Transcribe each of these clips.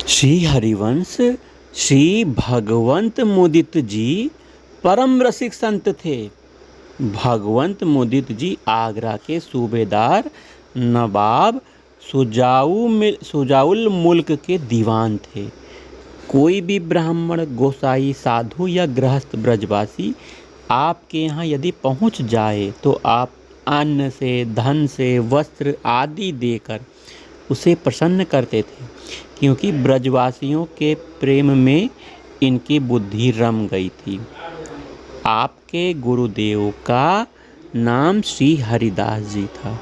श्री हरिवंश श्री भगवंत मुदित जी परम रसिक संत थे। भगवंत मुदित जी आगरा के सूबेदार नवाब सुजाउल मुल्क के दीवान थे। कोई भी ब्राह्मण, गोसाई, साधु या गृहस्थ ब्रजवासी आपके यहाँ यदि पहुँच जाए तो आप अन्न से, धन से, वस्त्र आदि देकर उसे प्रसन्न करते थे, क्योंकि ब्रजवासियों के प्रेम में इनकी बुद्धि रम गई थी। आपके गुरुदेव का नाम श्री हरिदास जी था।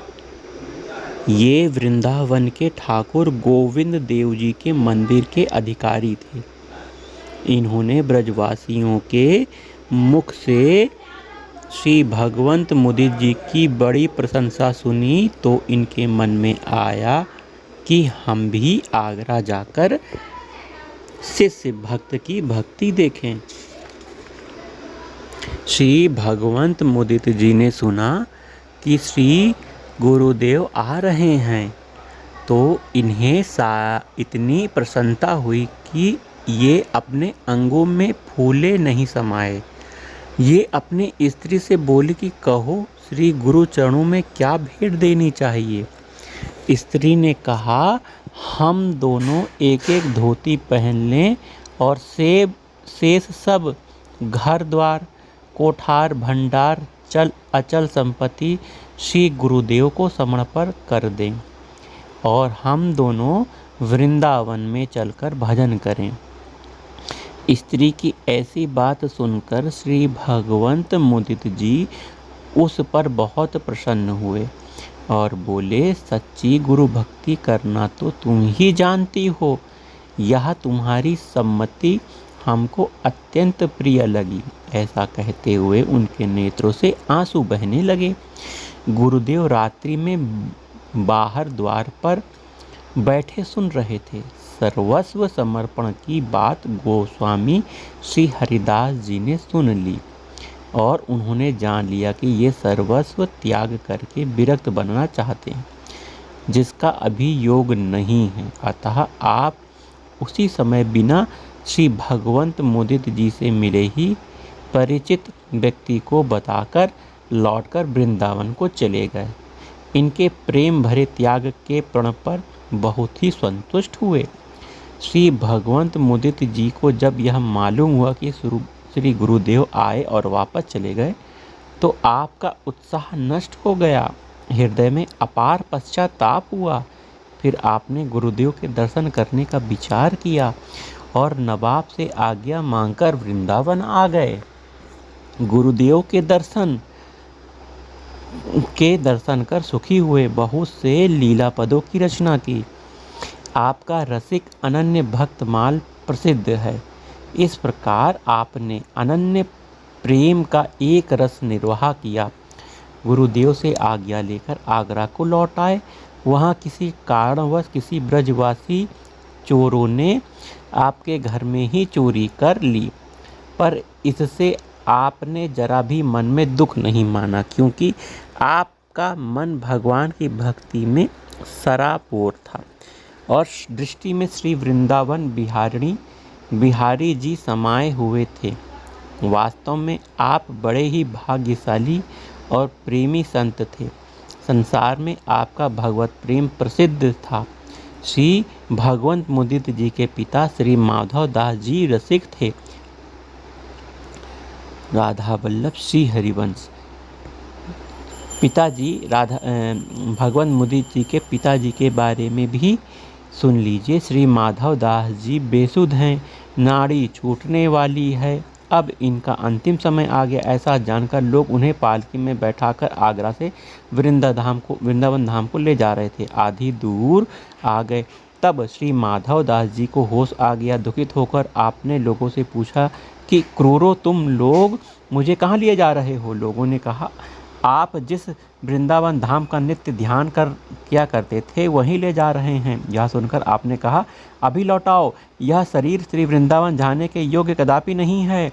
ये वृंदावन के ठाकुर गोविंद देव जी के मंदिर के अधिकारी थे। इन्होंने ब्रजवासियों के मुख से श्री भगवंत मुदित जी की बड़ी प्रशंसा सुनी तो इनके मन में आया कि हम भी आगरा जाकर शिष्य भक्त की भक्ति देखें। श्री भगवंत मुदित जी ने सुना कि श्री गुरुदेव आ रहे हैं तो इन्हें इतनी प्रसन्नता हुई कि ये अपने अंगों में फूले नहीं समाये। ये अपनी स्त्री से बोली कि कहो श्री गुरु चरणों में क्या भेंट देनी चाहिए। स्त्री ने कहा, हम दोनों एक एक धोती पहन लें और शेष सब घर द्वार, कोठार, भंडार, अचल संपत्ति श्री गुरुदेव को समर्पण कर दें और हम दोनों वृंदावन में चलकर भजन करें। स्त्री की ऐसी बात सुनकर श्री भगवंत मुदित जी उस पर बहुत प्रसन्न हुए और बोले, सच्ची गुरु भक्ति करना तो तुम ही जानती हो। यह तुम्हारी सम्मति हमको अत्यंत प्रिय लगी। ऐसा कहते हुए उनके नेत्रों से आंसू बहने लगे। गुरुदेव रात्रि में बाहर द्वार पर बैठे सुन रहे थे। सर्वस्व समर्पण की बात गोस्वामी श्री हरिदास जी ने सुन ली और उन्होंने जान लिया कि ये सर्वस्व त्याग करके विरक्त बनना चाहते हैं, जिसका अभी योग नहीं है। अतः आप उसी समय बिना श्री भगवंत मुदित जी से मिले ही परिचित व्यक्ति को बताकर लौटकर वृंदावन को चले गए। इनके प्रेम भरे त्याग के प्रण पर बहुत ही संतुष्ट हुए। श्री भगवंत मुदित जी को जब यह मालूम हुआ कि श्री गुरुदेव आए और वापस चले गए तो आपका उत्साह नष्ट हो गया। हृदय में अपार पश्चाताप हुआ। फिर आपने गुरुदेव के दर्शन करने का विचार किया और नवाब से आज्ञा मांगकर वृंदावन आ गए। गुरुदेव के दर्शन कर सुखी हुए। बहुत से लीला पदों की रचना की। आपका रसिक अनन्य भक्तमाल प्रसिद्ध है। इस प्रकार आपने अनन्य प्रेम का एक रस निर्वाह किया। गुरुदेव से आज्ञा लेकर आगरा को लौट आए। वहाँ किसी कारणवश किसी ब्रजवासी चोरों ने आपके घर में ही चोरी कर ली, पर इससे आपने जरा भी मन में दुख नहीं माना, क्योंकि आपका मन भगवान की भक्ति में सरापोर था और दृष्टि में श्री वृंदावन बिहारी जी समाये हुए थे। वास्तव में आप बड़े ही भाग्यशाली और प्रेमी संत थे। संसार में आपका भगवत प्रेम प्रसिद्ध था। श्री भगवंत मुदित जी के पिता श्री माधव दास जी रसिक थे। राधा वल्लभ श्री हरिवंश पिताजी भगवंत मुदित जी के पिताजी के बारे में भी सुन लीजिए। श्री माधव दास जी बेसुध हैं, नाड़ी छूटने वाली है। अब इनका अंतिम समय आ गया। ऐसा जानकर लोग उन्हें पालकी में बैठाकर आगरा से वृंदावन धाम को ले जा रहे थे। आधी दूर आ गए तब श्री माधव दास जी को होश आ गया। दुखित होकर आपने लोगों से पूछा कि क्रूरो, तुम लोग मुझे कहाँ लिए जा रहे हो। लोगों ने कहा, आप जिस वृंदावन धाम का नित्य ध्यान किया करते थे वहीं ले जा रहे हैं। यह सुनकर आपने कहा, अभी लौटाओ। यह शरीर श्री वृंदावन जाने के योग्य कदापि नहीं है।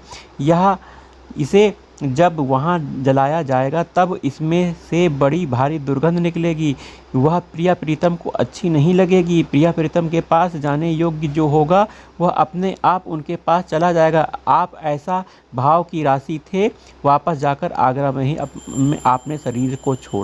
इसे जब वहाँ जलाया जाएगा तब इसमें से बड़ी भारी दुर्गंध निकलेगी। वह प्रिया प्रीतम को अच्छी नहीं लगेगी। प्रिया प्रीतम के पास जाने योग्य जो होगा वह अपने आप उनके पास चला जाएगा। आप ऐसा भाव की राशि थे। वापस जाकर आगरा में ही आपने शरीर को छोड़ा।